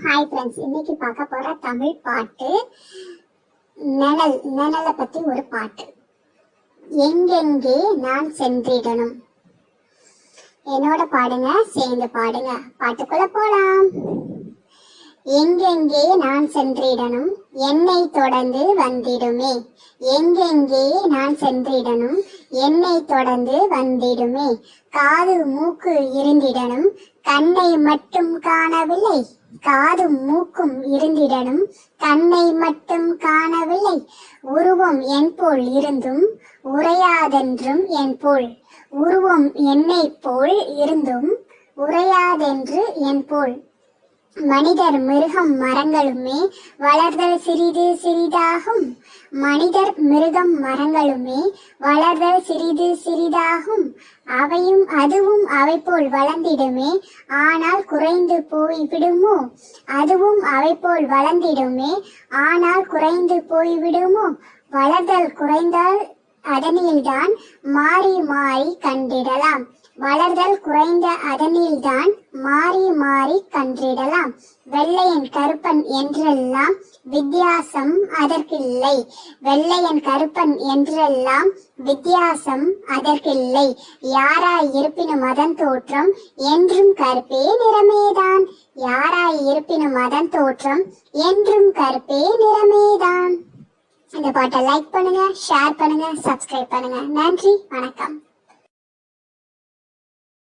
Hi friends, இன்னைக்கு பார்க்க போற தமிழ் பாட்டு நிழலை பத்தி ஒரு பாட்டு. எங்கெங்கே நான் சென்றிடணும். என்னோட பாடுங்க, சேர்ந்து பாடுங்க. பாட்டுக்குள்ள போலாம். எங்கெங்கே நான் சென்றிடணும், என்னை தொடர்ந்து வந்திடுமே. எங்கெங்கே நான் சென்றிடணும், என்னை தொடர்ந்து வந்திடுமே. காது மூக்கு இருந்திடணும், கண்ணை மட்டும் காணவில்லை. காதும் மூக்கும் இருந்திடணும், கண்ணை மட்டும் காணவில்லை. உருவம் என் போல் இருந்தும் உரையாதென்றும் என் போல். உருவம் என்னை போல் இருந்தும் உரையாதென்று என் போல். மனிதர் மிருகம் மரங்களுமே வளர்தல் சிறிது சிறிதாகும். மனிதர் மிருகம் மரங்களுமே வளர்தல் சிறிது சிறிதாகும். அதுவும் அவை போல் வளர்ந்திடுமே, ஆனால் குறைந்து போய் விடுமோ. அதுவும் அவை போல் வளர்ந்திடுமே, ஆனால் குறைந்து போய் விடுமோ. வளர்தல் குறைந்தால் அதனில்தான் மாறி மாறி கண்டிடலாம். வளர்தல் குறைந்த அதனில்தான் மாறி மாறி கன்றிடலாம். வெள்ளையன் கருப்பன் என்றெல்லாம் வித்தியாசம் அதற்கில்லை. வெள்ளையன் கருப்பன் என்றெல்லாம் வித்தியாசம் அதற்கில்லை. யாராய் இருப்பினும் அதன் தோற்றம் என்றும் கருப்பே நிறமேதான். யாராய் இருப்பினும் அதன் தோற்றம் என்றும் கருப்பே நிறமேதான். இந்த பாட்டை லைக் பண்ணுங்க, ஷேர் பண்ணுங்க, சப்ஸ்கிரைப் பண்ணுங்க. நன்றி, வணக்கம்.